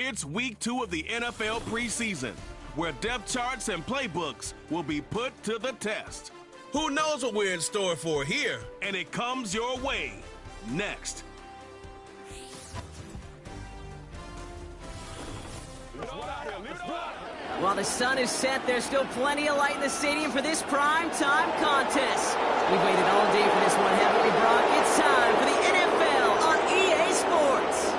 It's week 2 of the NFL preseason, where depth charts and playbooks will be put to the test. Who knows what we're in store for here? And it comes your way next. While the sun is set, there's still plenty of light in the stadium for this prime time contest. We've waited all day for this one, haven't we, Brock? It's time for the NFL on EA Sports.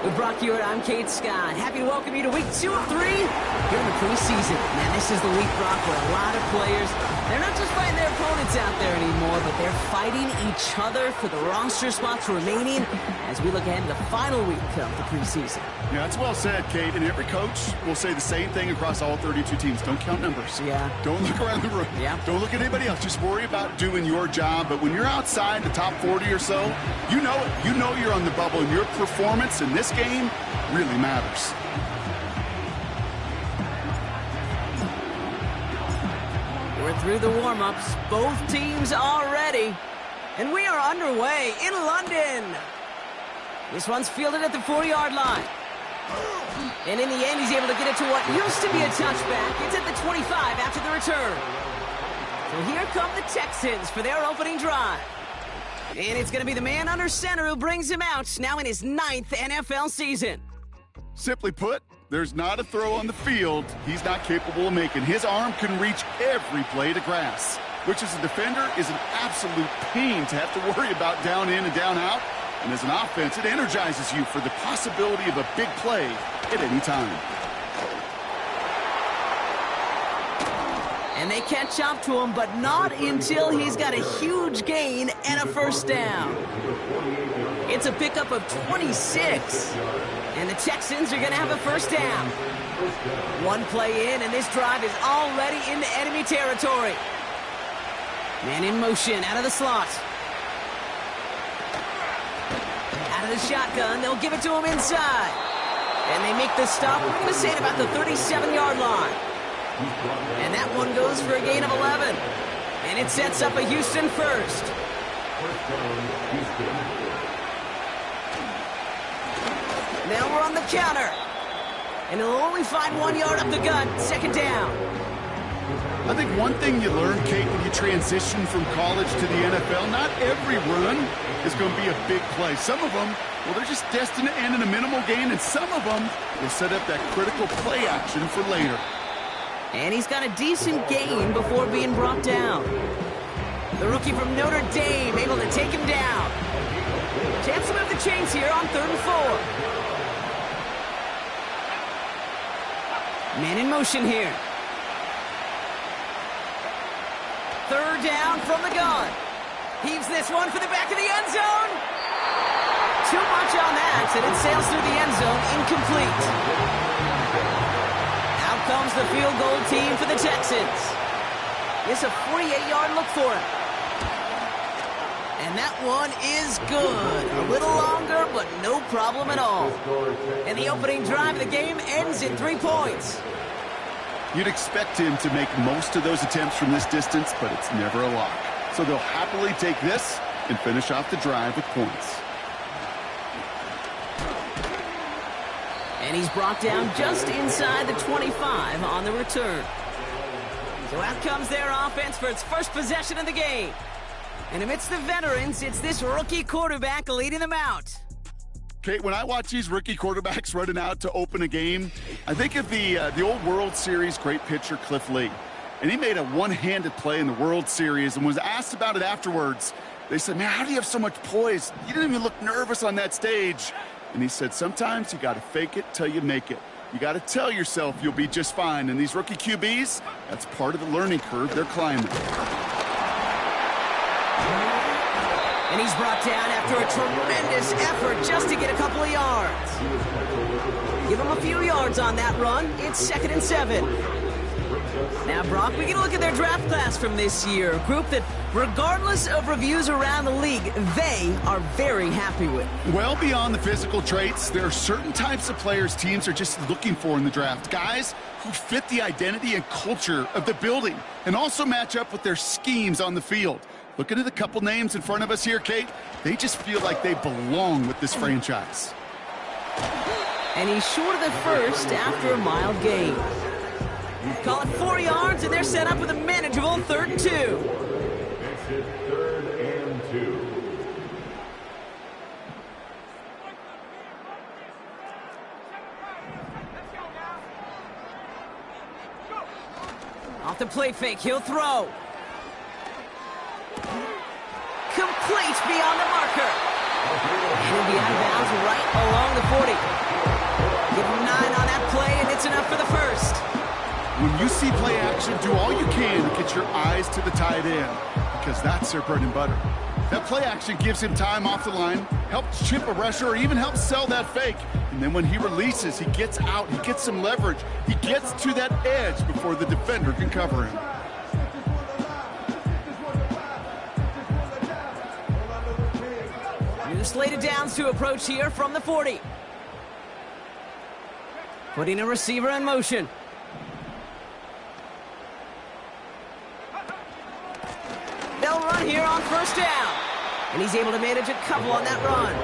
With Brock here, I'm Kate Scott. Happy to welcome you to week 2 of 3 here in the preseason. Man, this is the week, Brock, where a lot of players, they're not just fighting their opponents out there anymore, but they're fighting each other for the roster spots remaining as we look ahead to the final week of the preseason. Yeah, that's well said, Kate. And every coach will say the same thing across all 32 teams. Don't count numbers. Yeah. Don't look around the room. Yeah. Don't look at anybody else. Just worry about doing your job. But when you're outside the top 40 or so, you know it. You know you're on the bubble, and your performance in this game really matters. We're through the warm-ups. Both teams are ready. And we are underway in London. This one's fielded at the 4-yard line. And in the end, he's able to get it to what used to be a touchback. It's at the 25 after the return. So here come the Texans for their opening drive. And it's going to be the man under center who brings him out, now in his 9th NFL season. Simply put, there's not a throw on the field he's not capable of making. His arm can reach every blade of grass, which as a defender is an absolute pain to have to worry about down in and down out. And as an offense, it energizes you for the possibility of a big play at any time. And they catch up to him, but not until he's got a huge gain and a first down. It's a pickup of 26. And the Texans are going to have a first down. One play in, and this drive is already into enemy territory. Man in motion, out of the slot. Out of the shotgun, they'll give it to him inside. And they make the stop, we're going to say, at about the 37-yard line. And that one goes for a gain of 11. And it sets up a Houston first. Now we're on the counter. And he'll only find 1 yard up the gut. Second down. I think one thing you learn, Kate, when you transition from college to the NFL, not every run is going to be a big play. Some of them, well, they're just destined to end in a minimal gain, and some of them will set up that critical play action for later. And he's got a decent gain before being brought down. The rookie from Notre Dame able to take him down. Chance to move the chains here on 3rd and 4. Man in motion here. 3rd down from the gun. Heaves this one for the back of the end zone. Too much on that, and it sails through the end zone, incomplete. Out comes the field goal team for the Texans. It's a 48-yard look for him. And that one is good. A little longer, but no problem at all. And the opening drive of the game ends in 3 points. You'd expect him to make most of those attempts from this distance, but it's never a lock. So they'll happily take this and finish off the drive with points. And he's brought down just inside the 25 on the return. So out comes their offense for its first possession of the game. And amidst the veterans, it's this rookie quarterback leading them out. Kate, when I watch these rookie quarterbacks running out to open a game, I think of the old World Series great pitcher Cliff Lee. And he made a one-handed play in the World Series and was asked about it afterwards. They said, man, how do you have so much poise? You didn't even look nervous on that stage. And he said, sometimes you got to fake it till you make it. You got to tell yourself you'll be just fine. And these rookie QBs, that's part of the learning curve they're climbing. And he's brought down after a tremendous effort just to get a couple of yards. Give him a few yards on that run. It's 2nd and 7. Now, Brock, we get a look at their draft class from this year. A group that, regardless of reviews around the league, they are very happy with. Well beyond the physical traits, there are certain types of players teams are just looking for in the draft. Guys who fit the identity and culture of the building and also match up with their schemes on the field. Looking at a couple names in front of us here, Kate, they just feel like they belong with this franchise. And he's short of the first after a mild gain. Call it 4 yards, and they're set up with a manageable 3rd and 2. It's his 3rd and 2. Off the play fake, he'll throw. Complete beyond the marker. And he'll be out of bounds right along the 40. Give him 9 on that play, and it's enough for the first. When you see play action, do all you can to get your eyes to the tight end, because that's their bread and butter. That play action gives him time off the line, helps chip a rusher, or even helps sell that fake. And then when he releases, he gets out, he gets some leverage. He gets to that edge before the defender can cover him. New slated downs to approach here from the 40. Putting a receiver in motion. They'll run here on 1st down. And he's able to manage a couple on that run.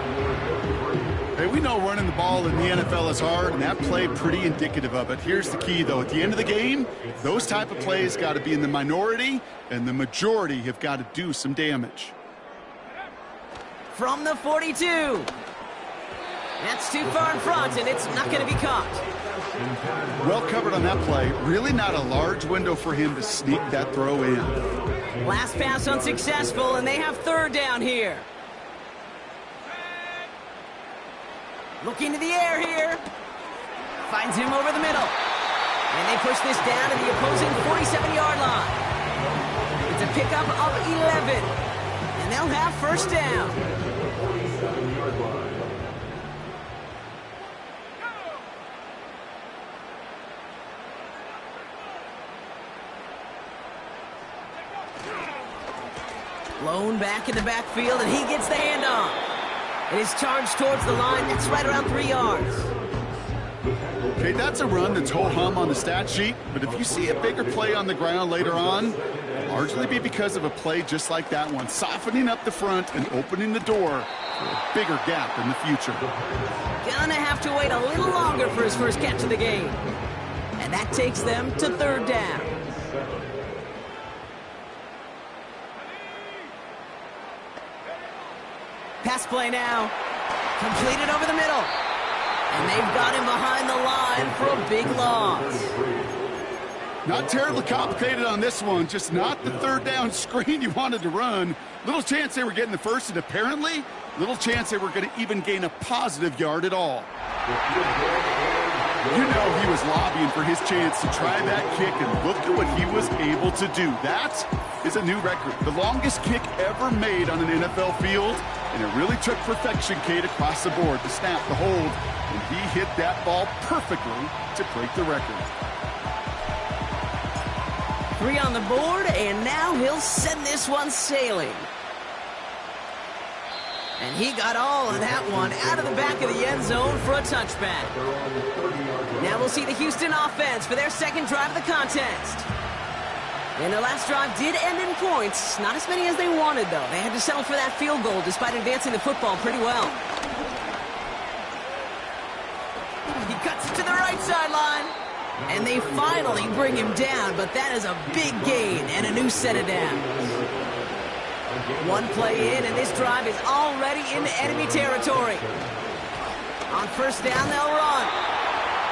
Hey, we know running the ball in the NFL is hard, and that play pretty indicative of it. Here's the key, though. At the end of the game, those type of plays got to be in the minority, and the majority have got to do some damage. From the 42. That's too far in front, and it's not going to be caught. Well covered on that play. Really not a large window for him to sneak that throw in. Last pass unsuccessful, and they have 3rd down here. Looking to the air here. Finds him over the middle. And they push this down to the opposing 47-yard line. It's a pickup of 11. And they'll have 1st down. 47-yard line. Blown back in the backfield, and he gets the handoff. It is charged towards the line. That's right around 3 yards. Okay, that's a run that's ho-hum on the stat sheet, but if you see a bigger play on the ground later on, it'll largely be because of a play just like that one, softening up the front and opening the door for a bigger gap in the future. Gonna have to wait a little longer for his first catch of the game. And that takes them to 3rd down. Pass play now. Completed over the middle. And they've got him behind the line for a big loss. Not terribly complicated on this one, just not the 3rd down screen you wanted to run. Little chance they were getting the first, and apparently, little chance they were going to even gain a positive yard at all. You know he was lobbying for his chance to try that kick, and look at what he was able to do. That is a new record. The longest kick ever made on an NFL field, and it really took perfection, Kate, across the board to snap the hold, and he hit that ball perfectly to break the record. 3 on the board, and now he'll send this one sailing. And he got all of that one out of the back of the end zone for a touchback. Now we'll see the Houston offense for their 2nd drive of the contest. And their last drive did end in points. Not as many as they wanted, though. They had to settle for that field goal despite advancing the football pretty well. He cuts it to the right sideline. And they finally bring him down, but that is a big gain and a new set of downs. One play in, and this drive is already into enemy territory. On 1st down, they'll run.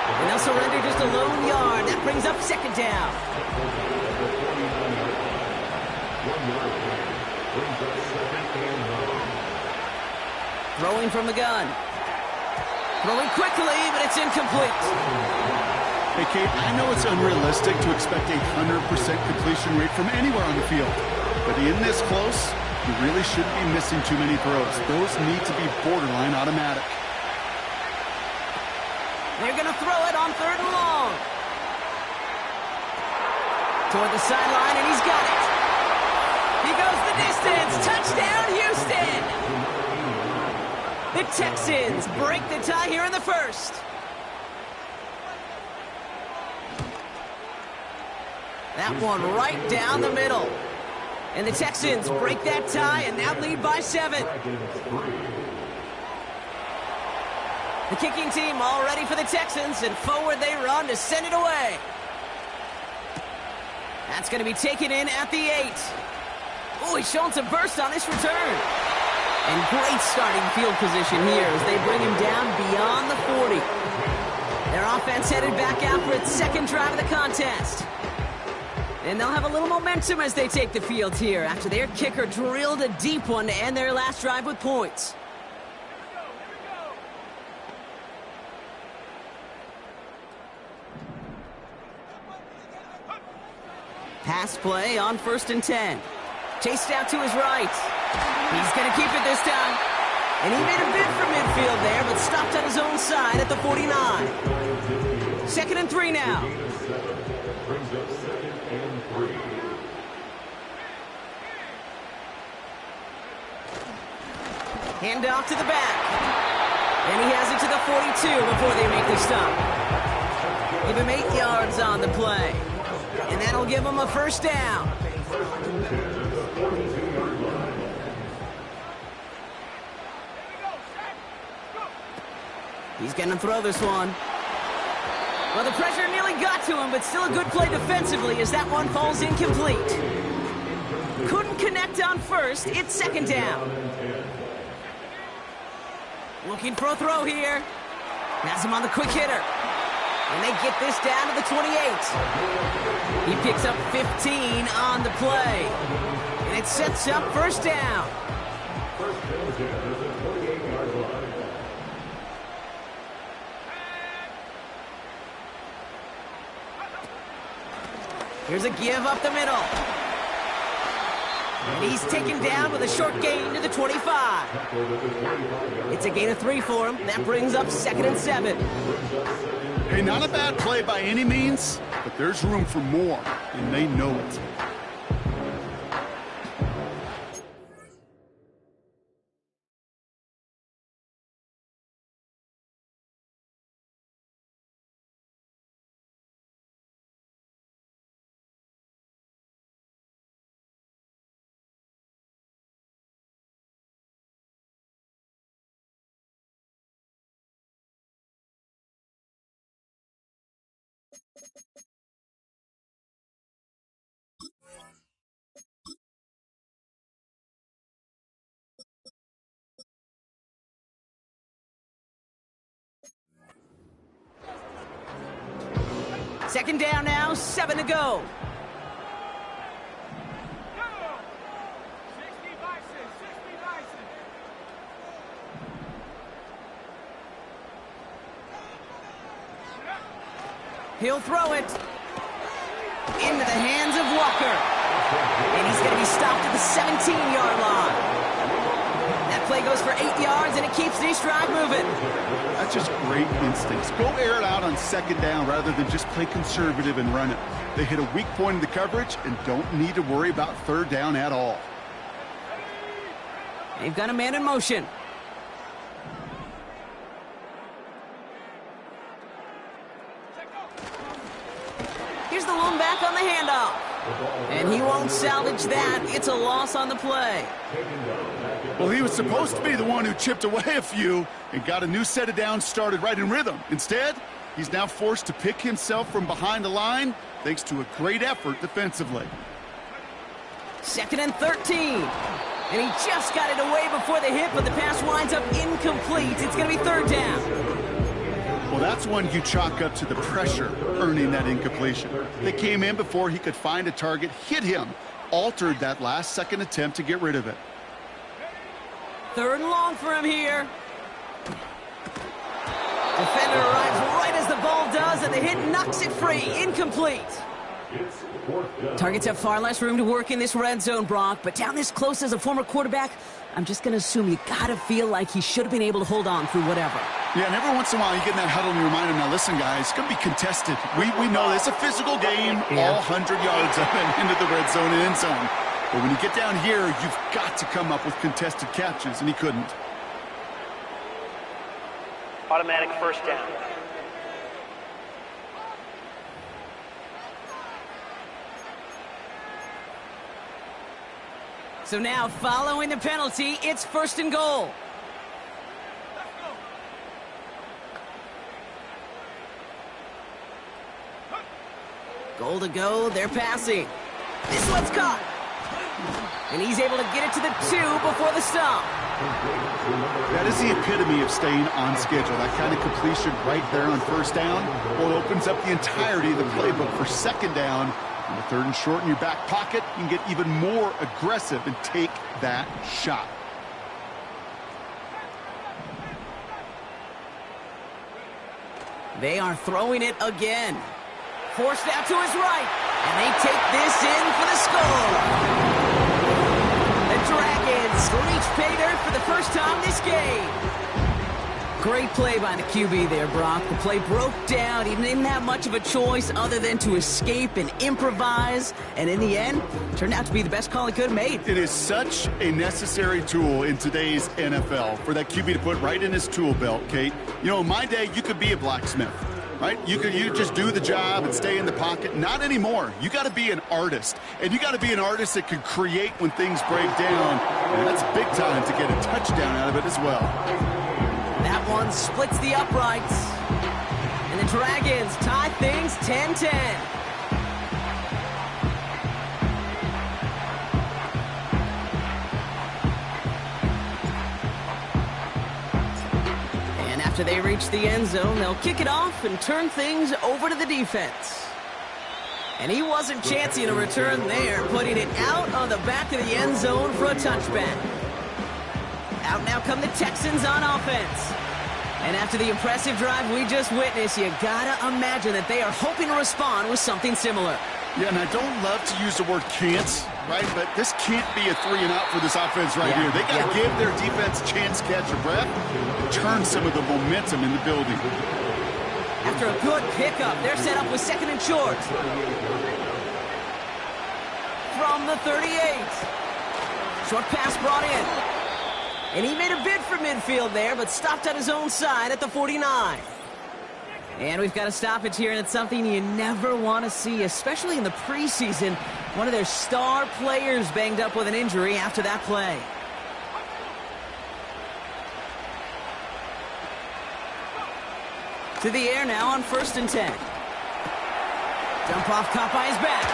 And they'll surrender just a lone yard. That brings up 2nd down. Throwing from the gun. Throwing quickly, but it's incomplete. Hey, Kate, I know it's unrealistic to expect a 100% completion rate from anywhere on the field. But in this close, you really shouldn't be missing too many throws. Those need to be borderline automatic. They're going to throw it on 3rd and long. Toward the sideline, and he's got it. He goes the distance. Touchdown, Houston! The Texans break the tie here in the 1st. That one right down the middle. And the Texans break that tie and now lead by 7. The kicking team all ready for the Texans, and forward they run to send it away. That's going to be taken in at the 8. Oh, he's showing some burst on this return. And great starting field position here as they bring him down beyond the 40. Their offense headed back out for its second drive of the contest. And they'll have a little momentum as they take the field here after their kicker drilled a deep one to end their last drive with points. Pass play on 1st and 10. Chased out to his right. He's going to keep it this time. And he made a bid for midfield there, but stopped on his own side at the 49. 2nd and 3 now. Brings up 2nd and 3. Hand off to the back. And he has it to the 42 before they make the stop. Give him 8 yards on the play. And that'll give him a first down. He's going to throw this one. Well, the pressure nearly got to him, but still a good play defensively as that one falls incomplete. Couldn't connect on 1st. It's 2nd down. Looking for a throw here. Has him on the quick hitter. And they get this down to the 28. He picks up 15 on the play. And it sets up first down. Here's a give up the middle. And he's taken down with a short gain to the 25. It's a gain of 3 for him. That brings up 2nd and 7. Hey, not a bad play by any means, but there's room for more, and they know it. Second down now, 7 to go. He'll throw it into the hands of Walker. And he's going to be stopped at the 17-yard line. That play goes for 8 yards, and it keeps this drive moving. That's just great instincts. Go air it out on 2nd down rather than just play conservative and run it. They hit a weak point in the coverage and don't need to worry about 3rd down at all. They've got a man in motion. Here's the lone back on the handoff. And he won't salvage that. It's a loss on the play. Well, he was supposed to be the one who chipped away a few and got a new set of downs started right in rhythm. Instead, he's now forced to pick himself from behind the line thanks to a great effort defensively. 2nd and 13. And he just got it away before the hit, but the pass winds up incomplete. It's going to be 3rd down. Well, that's one you chalk up to the pressure earning that incompletion. They came in before he could find a target, hit him, altered that last-second attempt to get rid of it. 3rd and long for him here. Defender arrives right as the ball does, and the hit knocks it free. Incomplete. Targets have far less room to work in this red zone, Brock, but down this close as a former quarterback, I'm just going to assume you got to feel like he should have been able to hold on through whatever. Yeah, and every once in a while you get in that huddle and you remind him, now listen, guys, it's going to be contested. We know it's a physical game, all 100 yards up and into the red zone and end zone. But when you get down here, you've got to come up with contested catches, and he couldn't. Automatic first down. So now, following the penalty, it's 1st and goal. Goal to go, they're passing. This one's caught. And he's able to get it to the 2 before the stop. That is the epitome of staying on schedule. That kind of completion right there on first down, well, it opens up the entirety of the playbook for second down. And the 3rd and short in your back pocket, you can get even more aggressive and take that shot. They are throwing it again. Forced out to his right. And they take this in for the score. The Dragons reach pay dirt for the first time this game. Great play by the QB there, Brock. The play broke down. He didn't have much of a choice other than to escape and improvise. And in the end, turned out to be the best call he could have made. It is such a necessary tool in today's NFL for that QB to put right in his tool belt, Kate. You know, in my day, you could be a blacksmith, right? You just do the job and stay in the pocket. Not anymore. You got to be an artist. And you got to be an artist that can create when things break down. And that's big time to get a touchdown out of it as well. That one splits the uprights. And the Dragons tie things 10-10. And after they reach the end zone, they'll kick it off and turn things over to the defense. And he wasn't chancing a return there, putting it out on the back of the end zone for a touchback. Out now come the Texans on offense. And after the impressive drive we just witnessed, you gotta imagine that they are hoping to respond with something similar. Yeah, and I don't love to use the word can't, right? But this can't be a 3-and-out for this offense right here. They gotta give their defense a chance to catch a breath and turn some of the momentum in the building. After a good pickup, they're set up with 2nd and short. From the 38. Short pass brought in. And he made a bid for midfield there, but stopped on his own side at the 49. And we've got a stoppage here, and it's something you never want to see, especially in the preseason. One of their star players banged up with an injury after that play. To the air now on 1st and 10. Dump off caught by his back.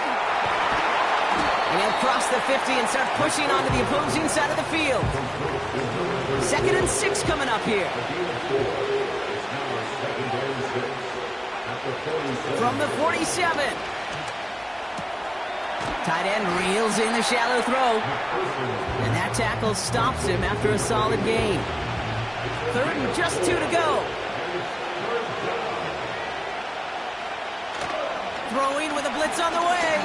And he'll cross the 50 and start pushing onto the opposing side of the field. 2nd and 6 coming up here. From the 47. Tight end reels in the shallow throw. And that tackle stops him after a solid gain. 3rd and just 2 to go. Throwing with a blitz on the way.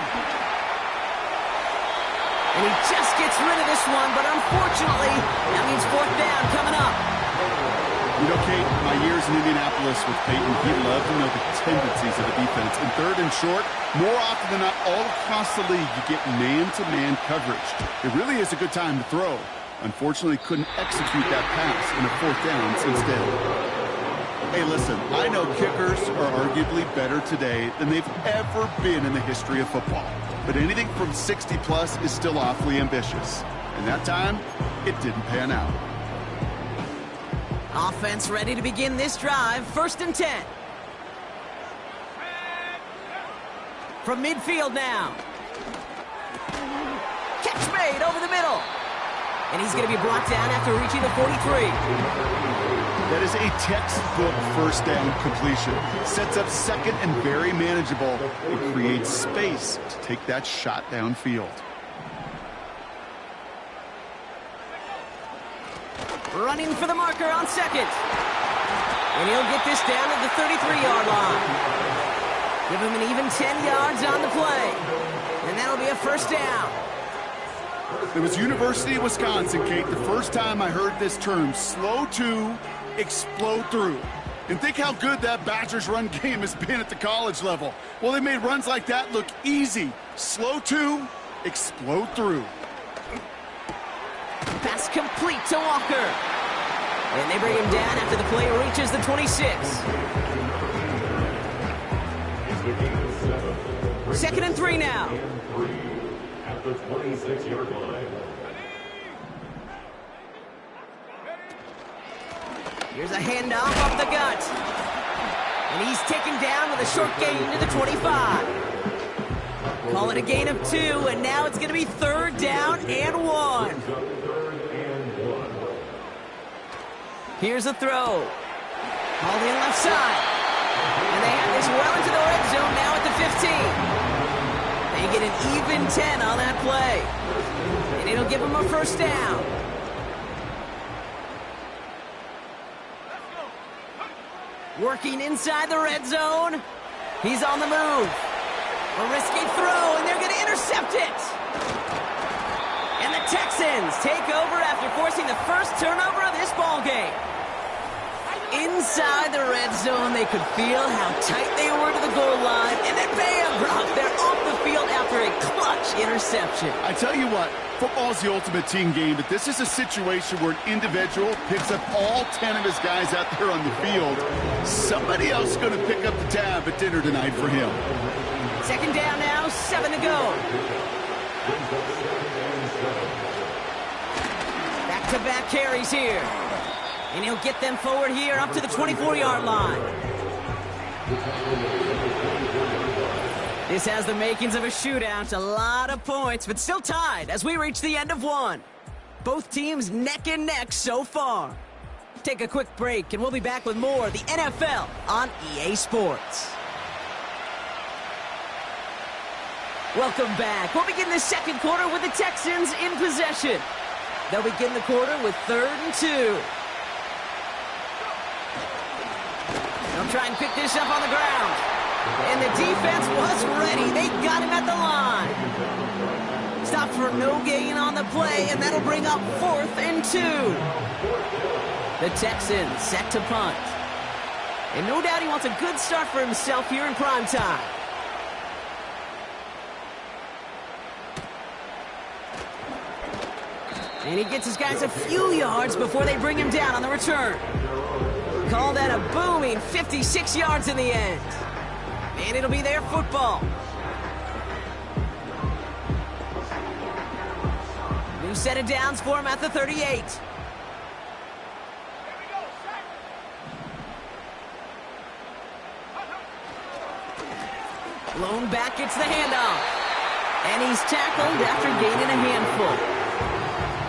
And he just gets rid of this one, but unfortunately, that means 4th down coming up. You know, Kate, my years in Indianapolis with Peyton, he loved to know the tendencies of the defense. In 3rd and short, more often than not, all across the league, you get man-to-man coverage. It really is a good time to throw. Unfortunately, couldn't execute that pass in a 4th down instead. Hey, listen, I know kickers are arguably better today than they've ever been in the history of football. But anything from 60-plus is still awfully ambitious. And that time, it didn't pan out. Offense ready to begin this drive. 1st and 10. From midfield now. Catch made over the middle. And he's going to be brought down after reaching the 43. That is a textbook 1st down completion. Sets up 2nd and very manageable. It creates space to take that shot downfield. Running for the marker on 2nd. And he'll get this down to the 33-yard line. Give him an even 10 yards on the play. And that'll be a 1st down. It was University of Wisconsin, Kate, the first time I heard this term, slow to explode through. And think how good that Badgers run game has been at the college level. Well, they made runs like that look easy. Slow to explode through. Pass complete to Walker. And they bring him down after the play reaches the 26. 2nd and 3 now. At the 26-yard line. Here's a handoff up the gut. And he's taken down with a short gain to the 25. Call it a gain of 2, and now it's going to be 3rd down and 1. Here's a throw. Called in left side. And they have this well into the red zone now at the 15. They get an even 10 on that play. And it'll give them a 1st down. Working inside the red zone. He's on the move. A risky throw, and they're going to intercept it. And the Texans take over after forcing the first turnover of this ballgame. Inside the red zone, they could feel how tight they were to the goal line, and then bam, Brock, they're off the field after a clutch interception. I tell you what, football's the ultimate team game, but this is a situation where an individual picks up all 10 of his guys out there on the field. Somebody else is going to pick up the tab at dinner tonight for him. 2nd down now, 7 to go. Back-to-back carries here. And he'll get them forward here up to the 24-yard line. This has the makings of a shootout. A lot of points, but still tied as we reach the end of 1. Both teams neck and neck so far. Take a quick break, and we'll be back with more of the NFL on EA Sports. Welcome back. We'll begin the 2nd quarter with the Texans in possession. They'll begin the quarter with 3rd and 2. They'll try and pick this up on the ground. And the defense was ready. They got him at the line. Stop for no gain on the play, and that'll bring up 4th and 2. The Texans set to punt. And no doubt he wants a good start for himself here in prime time. And he gets his guys a few yards before they bring him down on the return. Call that a booming 56 yards in the end. And it'll be their football. New set of downs for him at the 38. Lone back gets the handoff. And he's tackled after gaining a handful.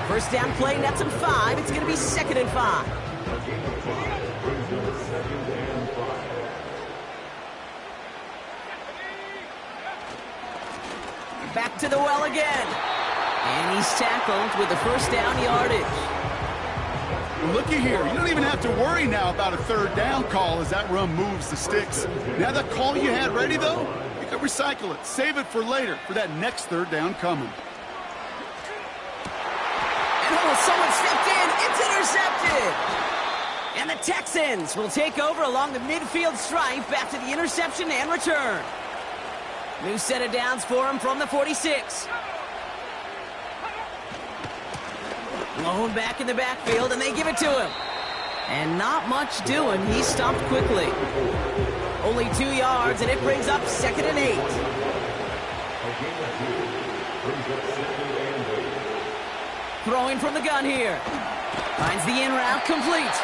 1st down play, nets him 5. It's going to be 2nd and 5. Back to the well again. And he's tackled with the 1st down yardage. Well, looky here. You don't even have to worry now about a 3rd down call as that run moves the sticks. Now that call you had ready, though, you can recycle it. Save it for later for that next 3rd down coming. Someone stepped in. It's intercepted. And the Texans will take over along the midfield stripe after the interception and return. New set of downs for him from the 46. Lone back in the backfield, and they give it to him. And not much doing. He stopped quickly. Only 2 yards, and it brings up 2nd and 8. Throwing from the gun here. Finds the in route complete.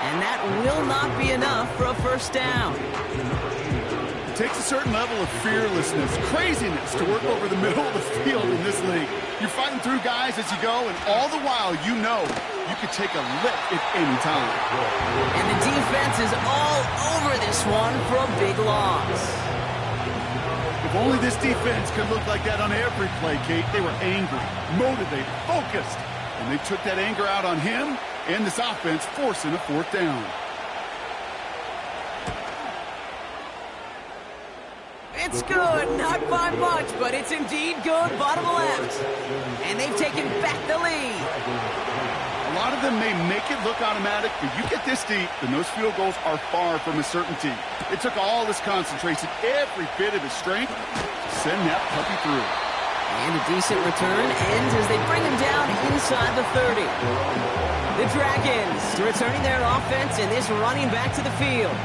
And that will not be enough for a 1st down. It takes a certain level of fearlessness, craziness to work over the middle of the field in this league. You're fighting through guys as you go, and all the while you know you could take a lick at any time. And the defense is all over this one for a big loss. If only this defense could look like that on every play, Kate. They were angry, motivated, focused, and they took that anger out on him and this offense, forcing a 4th down. It's good, not by much, but it's indeed good, bottom left. And they've taken back the lead. A lot of them may make it look automatic, but you get this deep, and those field goals are far from a certainty. It took all this concentration, every bit of his strength, to send that puppy through. And a decent return ends as they bring him down inside the 30. The Dragons returning their offense and this running back to the field.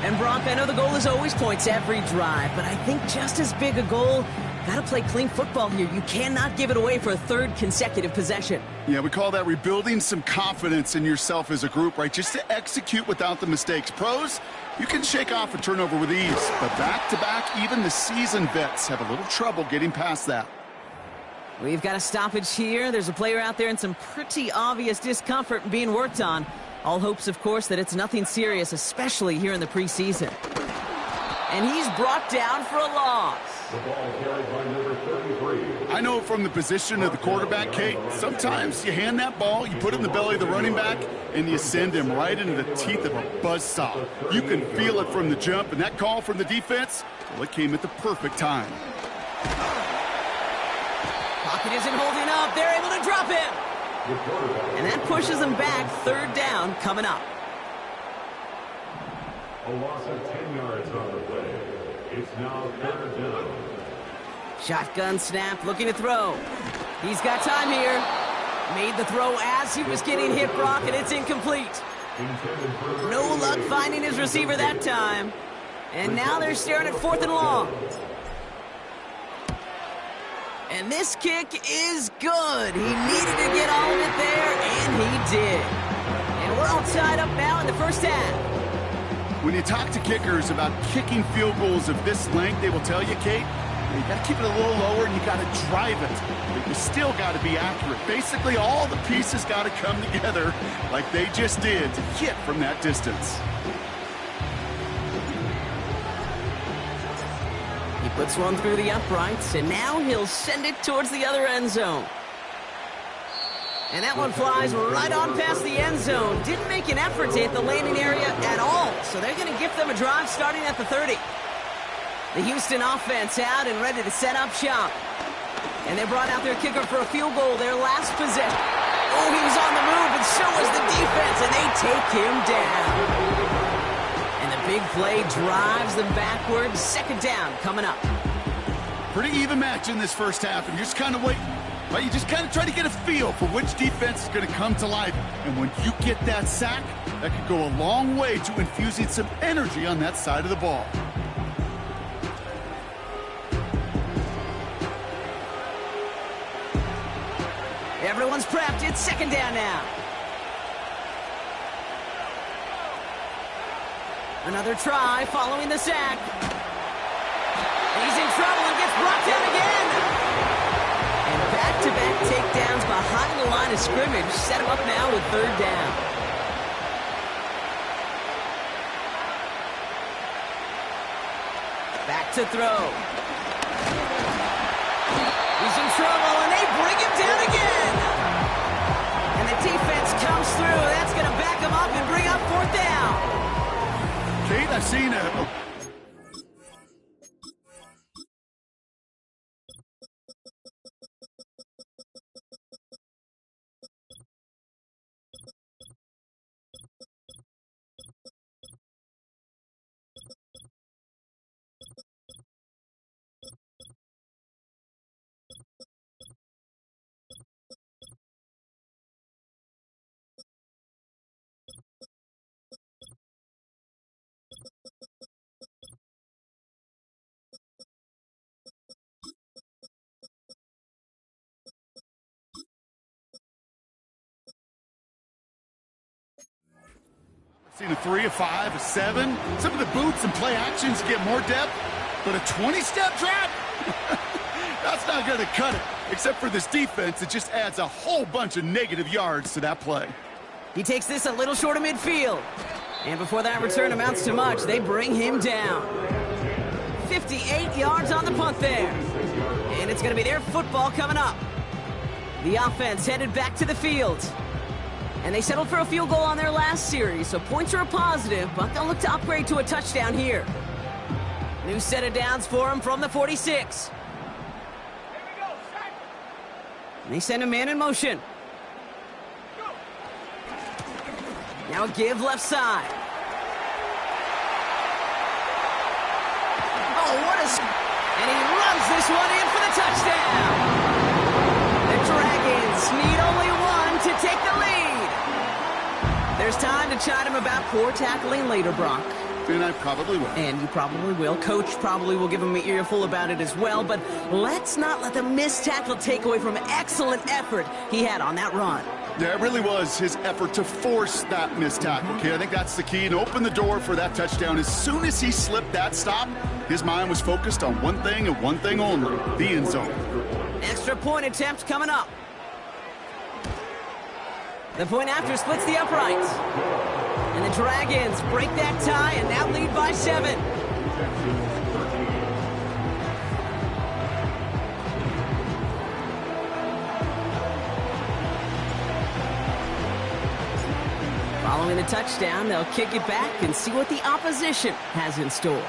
And Brock, I know the goal is always points every drive, but I think just as big a goal Got to play clean football here. You cannot give it away for a third consecutive possession. Yeah, we call that rebuilding some confidence in yourself as a group, right? Just to execute without the mistakes. Pros, you can shake off a turnover with ease, but back-to-back, even the seasoned vets have a little trouble getting past that. We've got a stoppage here. There's a player out there in some pretty obvious discomfort being worked on. All hopes, of course, that it's nothing serious, especially here in the preseason. And he's brought down for a loss. The ball carried by number 33. I know from the position of the quarterback, Kate, sometimes you hand that ball, you put it in the belly of the running back, and you send him right into the teeth of a buzzsaw. You can feel it from the jump, and that call from the defense, well, it came at the perfect time. Pocket isn't holding up. They're able to drop him. And that pushes them back. Third down coming up. A loss of 10 yards on the play. It's now third down. Shotgun snap, looking to throw. He's got time here. Made the throw as he was getting hit, Brock, and it's incomplete. No luck finding his receiver that time. And now they're staring at 4th and long. And this kick is good. He needed to get all of it there, and he did. And we're all tied up now in the first half. When you talk to kickers about kicking field goals of this length, they will tell you, Kate, you got to keep it a little lower and you got to drive it. But you still got to be accurate. Basically, all the pieces got to come together like they just did to hit from that distance. He puts one through the uprights, and now he'll send it towards the other end zone. And that one flies right on past the end zone. Didn't make an effort to hit the landing area at all, so they're going to give them a drive starting at the 30. The Houston offense out and ready to set up shop. And they brought out their kicker for a field goal their last possession. Oh, he was on the move, and so was the defense, and they take him down. And the big play drives them backwards. Second down coming up. Pretty even match in this first half, and you're just kind of waiting. Right, you just kind of try to get a feel for which defense is going to come to life. And when you get that sack, that could go a long way to infusing some energy on that side of the ball. Everyone's prepped. It's second down now. Another try following the sack. He's in trouble and gets brought down again. Back-to-back takedowns behind the line of scrimmage set him up now with third down. Back to throw. He's in trouble, and they bring him down again. And the defense comes through. That's going to back him up and bring up 4th down. Kate, I've seen a seen a 3, a 5, a 7. Some of the boots and play actions get more depth, but a 20-step drop? That's not going to cut it. Except for this defense, it just adds a whole bunch of negative yards to that play. He takes this a little short of midfield. And before that return amounts to much, they bring him down. 58 yards on the punt there. And it's going to be their football coming up. The offense headed back to the field. And they settled for a field goal on their last series, so points are a positive, but they'll look to upgrade to a touchdown here. New set of downs for him from the 46. And they send a man in motion. Now a give left side. Oh, what a... And he runs this one in for the touchdown. The Dragons need only one to take the lead. There's time to chide him about poor tackling later, Brock. And I probably will. And you probably will. Coach probably will give him an earful about it as well, but let's not let the missed tackle take away from excellent effort he had on that run. Yeah, it really was his effort to force that missed tackle, kid. I think that's the key, and open the door for that touchdown. As soon as he slipped that stop, his mind was focused on one thing and one thing only, the end zone. Extra point attempt coming up. The point after splits the uprights. And the Dragons break that tie and now lead by 7. Following the touchdown, they'll kick it back and see what the opposition has in store.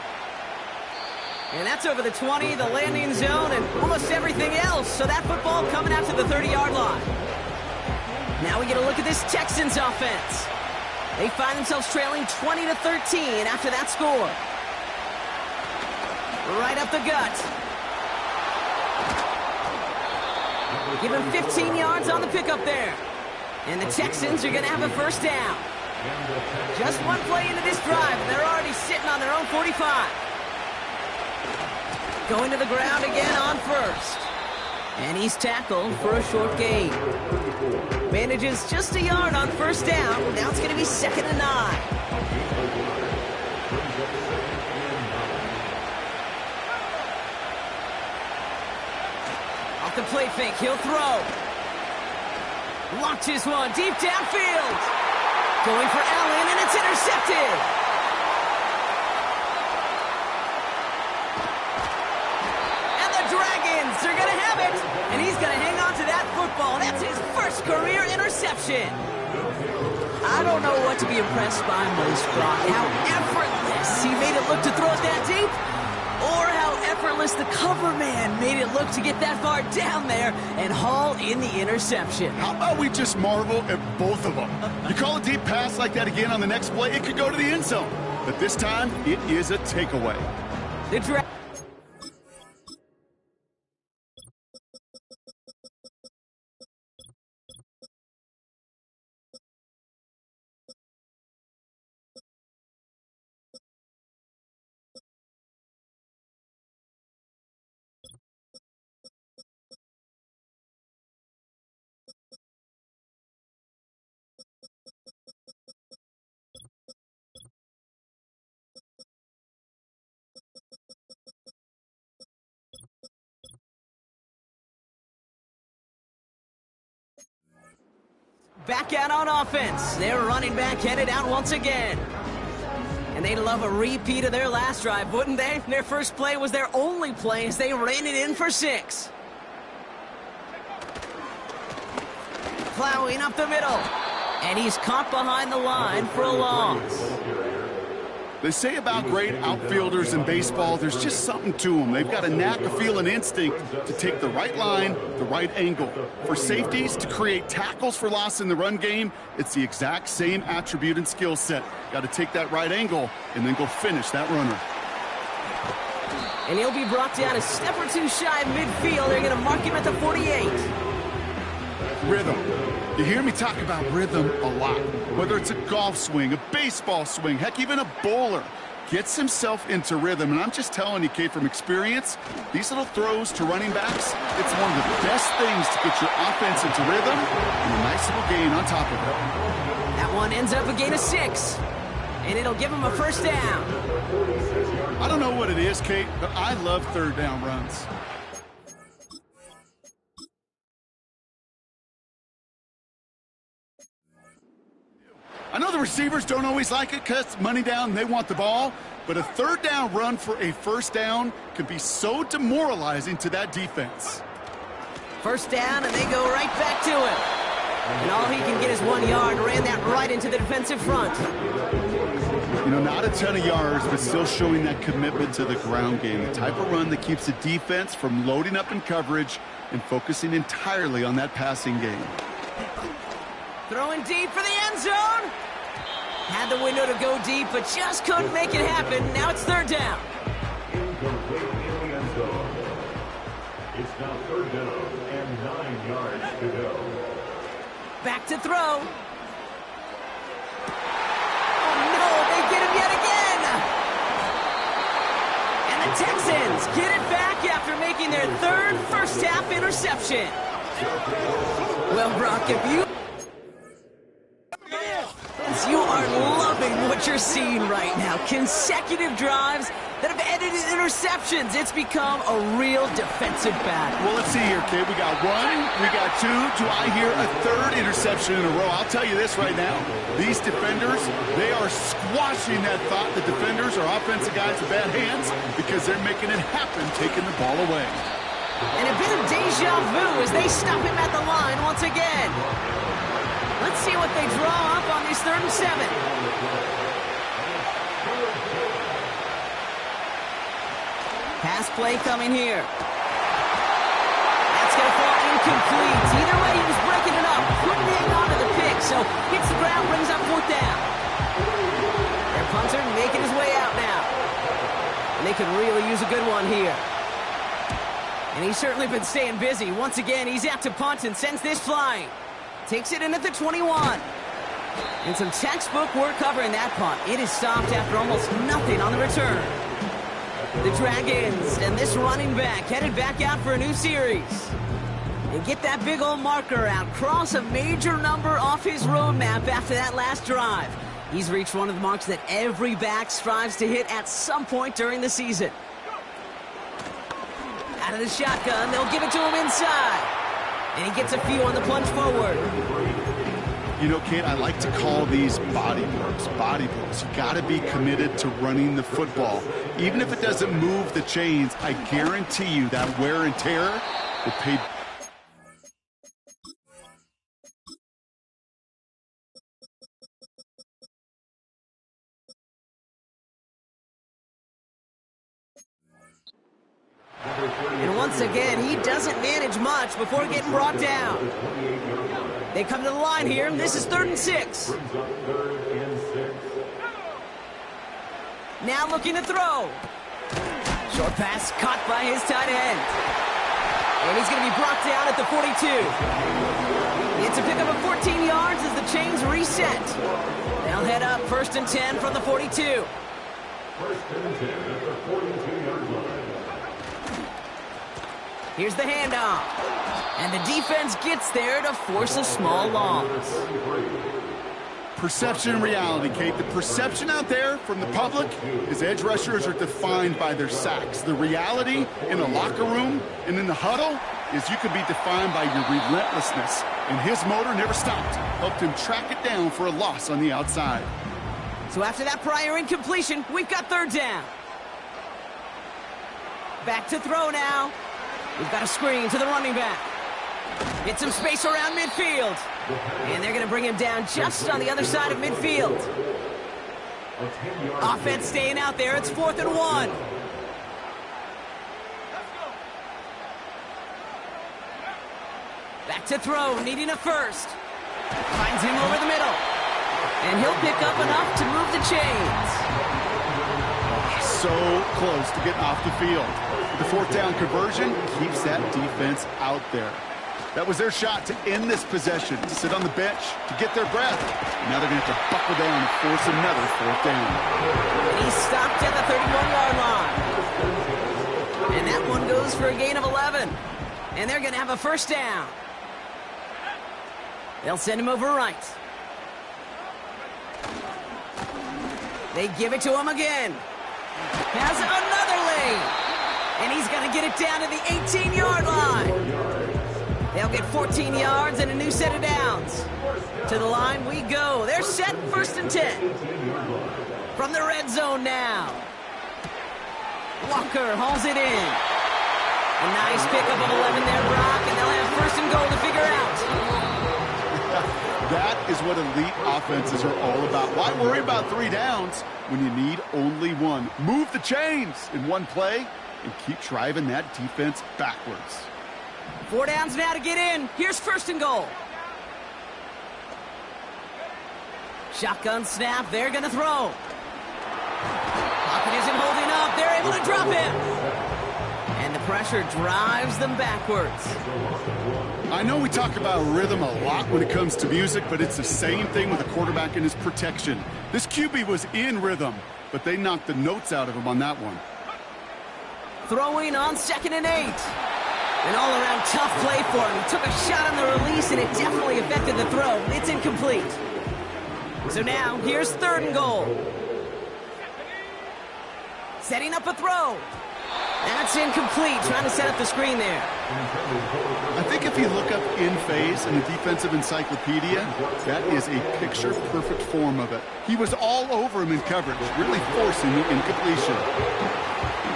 And that's over the 20, the landing zone, and almost everything else. So that football coming out to the 30-yard line. Now we get a look at this Texans offense. They find themselves trailing 20-13 after that score. Right up the gut. Give him 15 yards on the pickup there. And the Texans are going to have a first down. Just one play into this drive, and they're already sitting on their own 45. Going to the ground again on first. And he's tackled for a short gain. Manages just a yard on first down. Now it's going to be 2nd and 9. Off the play fake, he'll throw. Launches one deep downfield. Going for Allen, and it's intercepted. And the Dragons are going to have it. And he's going to hang on to that football. That's his first career interception. I don't know what to be impressed by most, Brock. How effortless he made it look to throw it that deep, or how effortless the cover man made it look to get that far down there and haul in the interception. How about we just marvel at both of them? You call a deep pass like that again on the next play, it could go to the end zone. But this time, it is a takeaway. The Back out on offense. Their running back headed out once again. And they'd love a repeat of their last drive, wouldn't they? Their first play was their only play as they ran it in for 6. Plowing up the middle. And he's caught behind the line for a loss. They say about great outfielders in baseball, there's just something to them. They've got a knack, a feel, an instinct to take the right line, the right angle. For safeties, to create tackles for loss in the run game, it's the exact same attribute and skill set. Got to take that right angle and then go finish that runner. And he'll be brought down a step or two shy of midfield. They're going to mark him at the 48. Rhythm. You hear me talk about rhythm a lot. Whether it's a golf swing, a baseball swing, heck, even a bowler gets himself into rhythm. And I'm just telling you, Kate, from experience, these little throws to running backs, it's one of the best things to get your offense into rhythm and a nice little gain on top of it. That one ends up a gain of 6. And it'll give him a first down. I don't know what it is, Kate, but I love third down runs. I know the receivers don't always like it because money down, they want the ball, but a third down run for a first down can be so demoralizing to that defense. First down, and they go right back to him. And all he can get is 1 yard. Ran that right into the defensive front. You know, not a ton of yards, but still showing that commitment to the ground game. The type of run that keeps the defense from loading up in coverage and focusing entirely on that passing game. Throwing deep for the end zone. Had the window to go deep, but just couldn't make it happen. Now it's third down. Incomplete in the end zone. It's now third down and 9 yards to go. Back to throw. Oh, no, they get him yet again. Texans get it back after making their third first-half interception. Well, Brock, if you are loving what you're seeing right now. Consecutive drives that have ended in interceptions. It's become a real defensive battle. Well, let's see here, kid. We got one, we got two. Do I hear a third interception in a row? I'll tell you this right now. These defenders, they are squashing that thought. The defenders are offensive guys with bad hands because they're making it happen, taking the ball away. And a bit of deja vu as they stop him at the line once again. Let's see what they draw up on this 3rd and 7. Pass play coming here. That's going to fall incomplete. Either way, he was breaking it up. Couldn't hang on to the pick, so hits the ground, brings up 4th down. Their punter making his way out now. And they could really use a good one here. And he's certainly been staying busy. Once again, he's out to punt and sends this flying. Takes it in at the 21. And some textbook work covering that punt. It is stopped after almost nothing on the return. The Dragons and this running back headed back out for a new series. And get that big old marker out. Cross a major number off his roadmap after that last drive. He's reached one of the marks that every back strives to hit at some point during the season. Out of the shotgun, they'll give it to him inside. And he gets a few on the plunge forward. You know, Kate, I like to call these body blows. Body blows. You got to be committed to running the football. Even if it doesn't move the chains, I guarantee you that wear and tear will pay. And once again, he doesn't manage much before getting brought down. They come to the line here, and this is 3rd and 6. Now looking to throw. Short pass caught by his tight end. And he's going to be brought down at the 42. It's a pickup of 14 yards as the chains reset. They'll head up 1st and 10 from the 42. 1st and 10 at the 42-yard line. Here's the handoff. And the defense gets there to force a small loss. Perception and reality, Kate. The perception out there from the public is edge rushers are defined by their sacks. The reality in a locker room and in the huddle is you could be defined by your relentlessness. And his motor never stopped. Helped him track it down for a loss on the outside. So after that prior incompletion, we've got 3rd down. Back to throw now. We've got a screen to the running back. Get some space around midfield. And they're going to bring him down just on the other side of midfield. Offense staying out there. It's 4th and 1. Back to throw, needing a first. Finds him over the middle. And he'll pick up enough to move the chains. So close to getting off the field. The 4th down conversion keeps that defense out there. That was their shot to end this possession, to sit on the bench, to get their breath. Now they're going to have to buckle down and force another 4th down. And he's stopped at the 31-yard line. And that one goes for a gain of 11. And they're going to have a 1st down. They'll send him over right. They give it to him again. Has another lane. And he's going to get it down to the 18-yard line. They'll get 14 yards and a new set of downs. To the line we go. They're set 1st and 10. From the red zone now. Walker hauls it in. A nice pickup of 11 there, Brock, and they'll have 1st and goal to figure out. That is what elite offenses are all about. Why worry about 3 downs when you need only 1? Move the chains in one play and keep driving that defense backwards. 4 downs now to get in. Here's 1st and goal. Shotgun snap. They're going to throw. Pocket isn't holding up. They're able to drop him. And the pressure drives them backwards. I know we talk about rhythm a lot when it comes to music, but it's the same thing with a quarterback and his protection. This QB was in rhythm, but they knocked the notes out of him on that one. throwing on 2nd and 8. An all-around tough play for him. He took a shot on the release, and it definitely affected the throw. It's incomplete. So now, here's 3rd and goal. Setting up a throw. That's incomplete, trying to set up the screen there. I think if you look up in phase in the defensive encyclopedia, that is a picture-perfect form of it. He was all over him in coverage, really forcing the incompletion.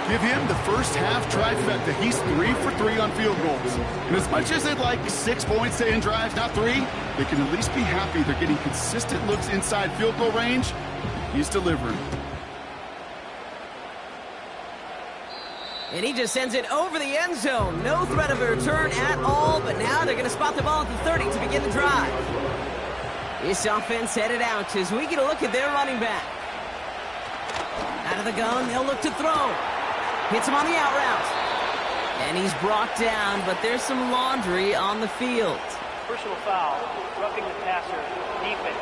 Give him the first half trifecta. He's 3 for 3 on field goals. And as much as they'd like 6 points to end drives, not 3, they can at least be happy they're getting consistent looks inside field goal range. He's delivering. And he just sends it over the end zone. No threat of a return at all, but now they're going to spot the ball at the 30 to begin the drive. This offense headed out as we get a look at their running back. Out of the gun, they'll look to throw. Hits him on the out route. And he's brought down, but there's some laundry on the field. Personal foul, roughing the passer, defense.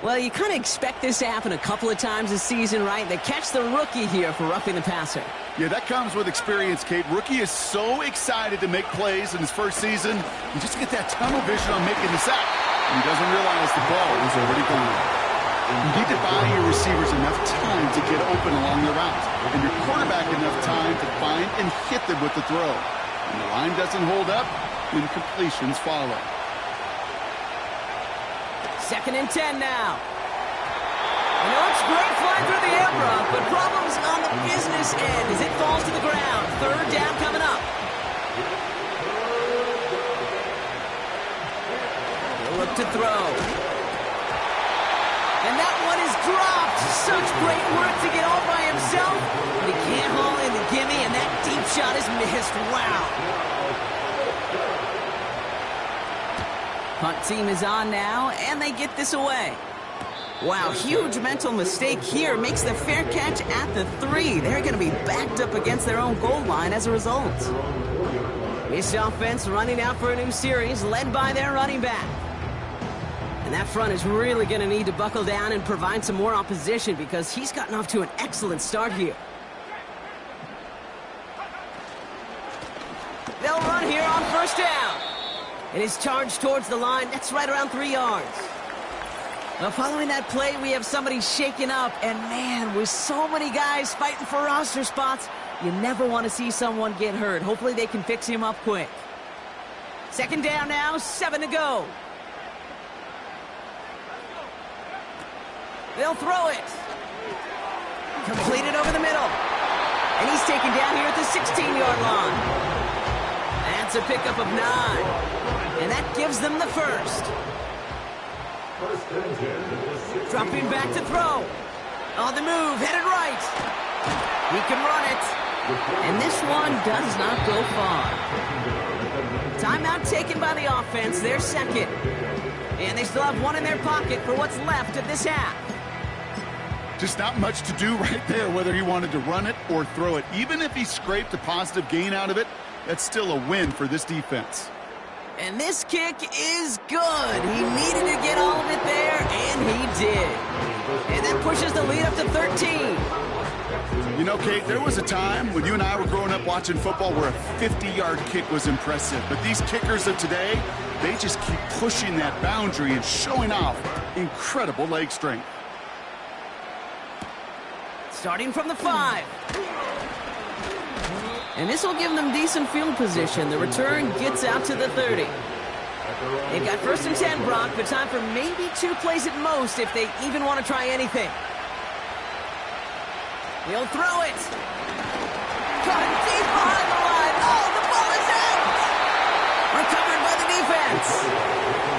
Well, you kind of expect this to happen a couple of times this season, right? They catch the rookie here for roughing the passer. Yeah, that comes with experience, Kate. Rookie is so excited to make plays in his first season. You just get that tunnel vision on making the sack. And he doesn't realize the ball is already gone. You need to buy your receivers enough time to get open along their route, and your quarterback enough time to find and hit them with the throw. When the line doesn't hold up, incompletions follow. 2nd and 10 now. You know, it's great flying through the air, Brock, but problems on the business end as it falls to the ground. 3rd down coming up. He'll look to throw. And that one is dropped. Such great work to get all by himself. But he can't haul in the gimme, and that deep shot is missed. Wow. Punt team is on now, and they get this away. Wow, huge mental mistake here. Makes the fair catch at the 3. They're going to be backed up against their own goal line as a result. This offense running out for a new series, led by their running back. And that front is really going to need to buckle down and provide some more opposition because he's gotten off to an excellent start here. They'll run here on 1st down. And his charge towards the line, that's right around 3 yards. Well, following that play, we have somebody shaken up. And, man, with so many guys fighting for roster spots, you never want to see someone get hurt. Hopefully they can fix him up quick. 2nd down now, 7 to go. They'll throw it. Completed over the middle. And he's taken down here at the 16-yard line. That's a pickup of 9. And that gives them the 1st. Dropping back to throw. On the move, headed right. He can run it. And this one does not go far. Timeout taken by the offense, their 2nd. And they still have 1 in their pocket for what's left of this half. Just not much to do right there, whether he wanted to run it or throw it. Even if he scraped a positive gain out of it, that's still a win for this defense. And this kick is good. He needed to get all of it there, and he did. And that pushes the lead up to 13. You know, Kate, there was a time when you and I were growing up watching football where a 50-yard kick was impressive. But these kickers of today, they just keep pushing that boundary and showing off incredible leg strength. Starting from the 5. And this will give them decent field position. The return gets out to the 30. They've got 1st and 10, Brock, but time for maybe 2 plays at most if they even want to try anything. He'll throw it. Caught it deep behind the line. Oh, the ball is out. Recovered by the defense.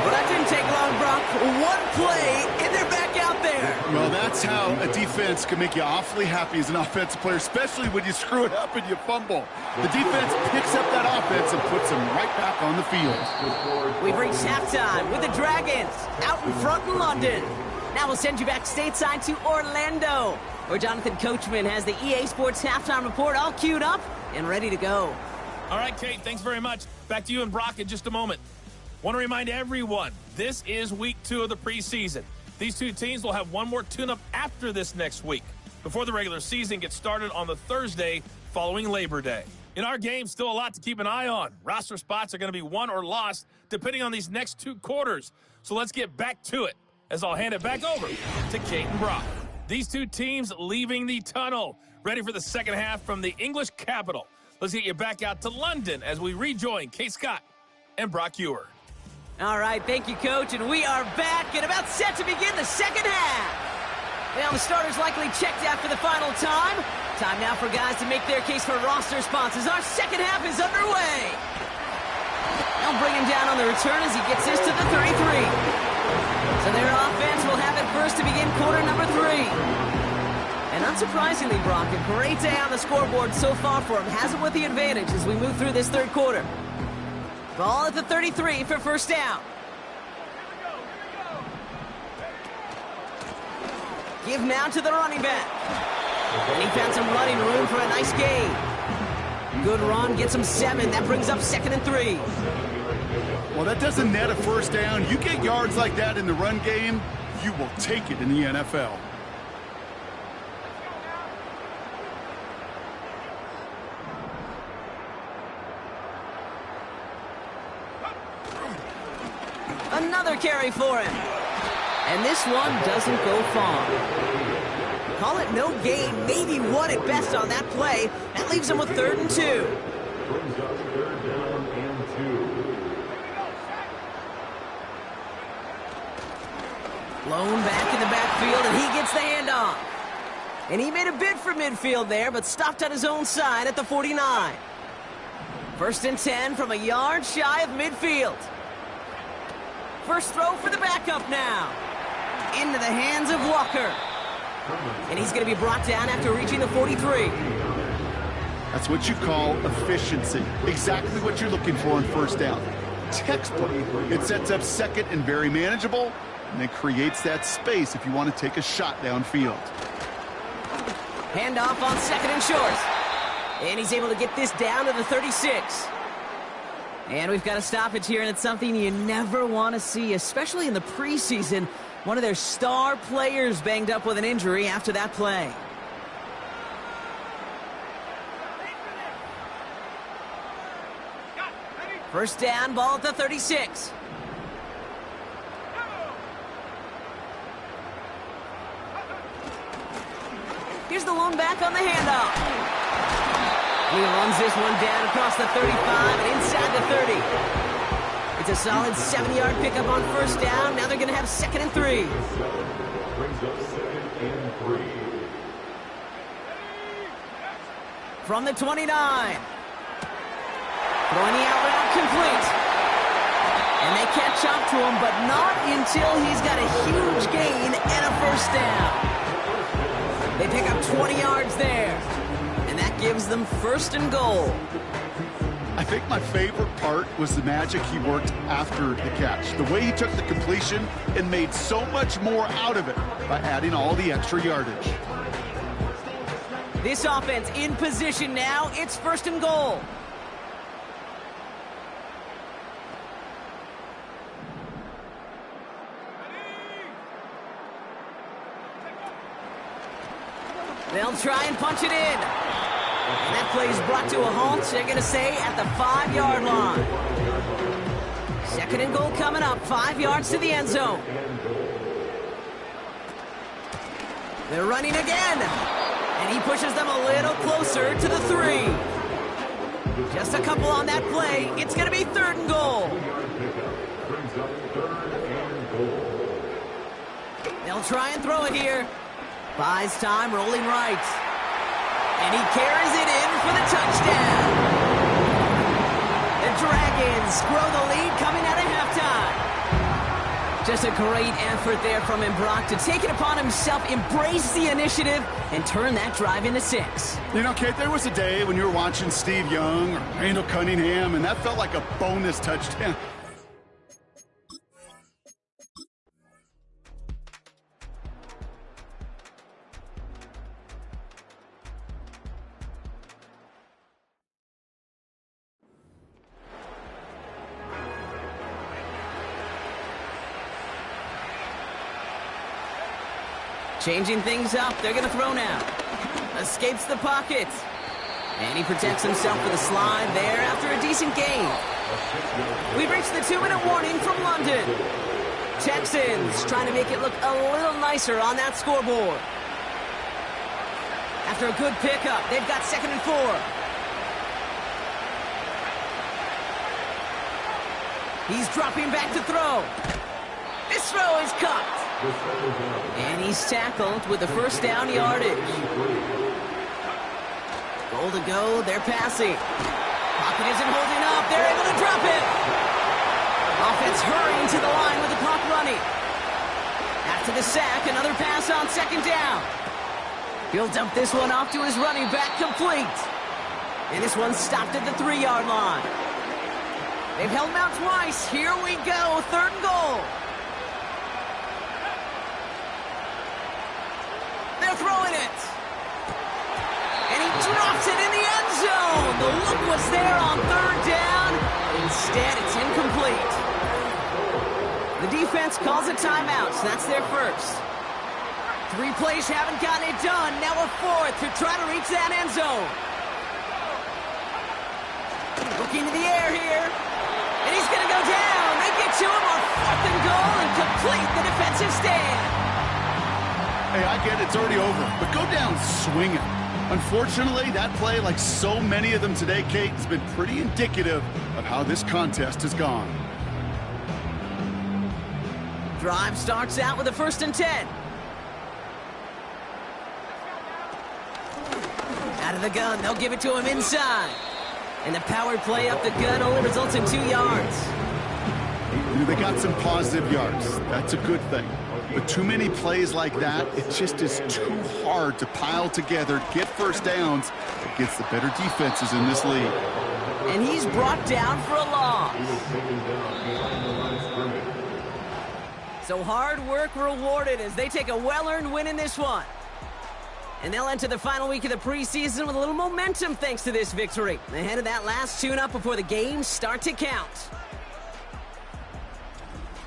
Well, that didn't take long, Brock. 1 play, and they're back out there. Well, that's how a defense can make you awfully happy as an offensive player, especially when you screw it up and you fumble. The defense picks up that offense and puts them right back on the field. We've reached halftime with the Dragons out in front in London. Now we'll send you back stateside to Orlando, where Jonathan Coachman has the EA Sports Halftime Report all queued up and ready to go. All right, Kate, thanks very much. Back to you and Brock in just a moment. Want to remind everyone, this is week 2 of the preseason. These two teams will have one more tune-up after this next week, before the regular season gets started on the Thursday following Labor Day. In our game, still a lot to keep an eye on. Roster spots are going to be won or lost depending on these next two quarters. So let's get back to it, as I'll hand it back over to Kate and Brock. These two teams leaving the tunnel, ready for the second half from the English capital. Let's get you back out to London as we rejoin Kate Scott and Brock Ewer. All right, thank you, Coach, and we are back and about set to begin the second half. Well, the starters likely checked after the final time. Time now for guys to make their case for roster spots as our second half is underway. They'll bring him down on the return as he gets this to the 33. So their offense will have it first to begin quarter number 3. And unsurprisingly, Brock, a great day on the scoreboard so far for him. Has it with the advantage as we move through this third quarter. Ball at the 33 for first down. Give now to the running back. And he found some running room for a nice gain. Good run, gets him 7. That brings up 2nd and 3. Well, that doesn't net a first down. You get yards like that in the run game, you will take it in the NFL. Another carry for him. And this one doesn't go far. Call it no gain, maybe 1 at best on that play. That leaves him with 3rd and 2. Brings up 3rd down and 2. Blown back in the backfield, and he gets the handoff. And he made a bid for midfield there, but stopped on his own side at the 49. 1st and 10 from a yard shy of midfield. First throw for the backup now. Into the hands of Walker. And he's going to be brought down after reaching the 43. That's what you call efficiency. Exactly what you're looking for on first down. Textbook. It sets up second and very manageable, and it creates that space if you want to take a shot downfield. Handoff on 2nd and short. And he's able to get this down to the 36. And we've got a stoppage here, and it's something you never want to see, especially in the preseason. One of their star players banged up with an injury after that play. First down, ball at the 36. Here's the lone back on the handoff. He runs this one down across the 35 and inside the 30. It's a solid 7-yard pickup on first down. Now they're going to have 2nd and 3. Brings up 2nd and 3. From the 29. Throwing the out route complete. And they catch up to him, but not until he's got a huge gain and a first down. They pick up 20 yards there. And that gives them 1st and goal. I think my favorite part was the magic he worked after the catch. The way he took the completion and made so much more out of it by adding all the extra yardage. This offense in position now. It's 1st and goal. They'll try and punch it in. And that play is brought to a halt, they're going to say, at the 5-yard line. 2nd and goal coming up, 5 yards to the end zone. They're running again. And he pushes them a little closer to the 3. Just a couple on that play. It's going to be 3rd and goal. Brings up 3rd and goal. They'll try and throw it here. Buys time, rolling right. And he carries it in for the touchdown. The Dragons grow the lead coming out of halftime. Just a great effort there from him, Brock, to take it upon himself, embrace the initiative, and turn that drive into 6. You know, Kate, there was a day when you were watching Steve Young or Randall Cunningham, and that felt like a bonus touchdown. Changing things up. They're going to throw now. Escapes the pocket. And he protects himself for the slide there after a decent gain. We've reached the 2-minute warning from London. Texans trying to make it look a little nicer on that scoreboard. After a good pickup, they've got 2nd and 4. He's dropping back to throw. This throw is caught. And he's tackled with the first down yardage. Goal to go, they're passing. Pocket isn't holding up, they're able to drop it. Offense hurrying to the line with the clock running. After the sack, another pass on 2nd down. He'll dump this one off to his running back, complete. And this one stopped at the 3-yard line. They've held him out twice. Here we go, 3rd and goal. They're throwing it. And he drops it in the end zone. The look was there on 3rd down. Instead, it's incomplete. The defense calls a timeout, so that's their first. 3 plays haven't gotten it done. Now a 4th to try to reach that end zone. Looking to the air here. And he's going to go down. They get to him on 4th and goal and complete the defensive stand. Hey, I get it. It's already over. But go down swinging. Unfortunately, that play, like so many of them today, Kate, has been pretty indicative of how this contest has gone. Drive starts out with a 1st and 10. Out of the gun, they'll give it to him inside. And the power play up the gun only results in 2 yards. They got some positive yards. That's a good thing. But too many plays like that, it just is too hard to pile together, get first downs against the better defenses in this league. And he's brought down for a loss. So hard work rewarded as they take a well-earned win in this one. And they'll enter the final week of the preseason with a little momentum thanks to this victory. Ahead of that last tune-up before the games start to count.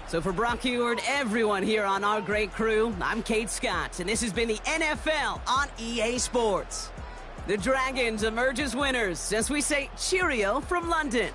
So for Brock Heward, everyone here on our great crew, I'm Kate Scott, and this has been the NFL on EA Sports. The Dragons emerge as winners as we say cheerio from London.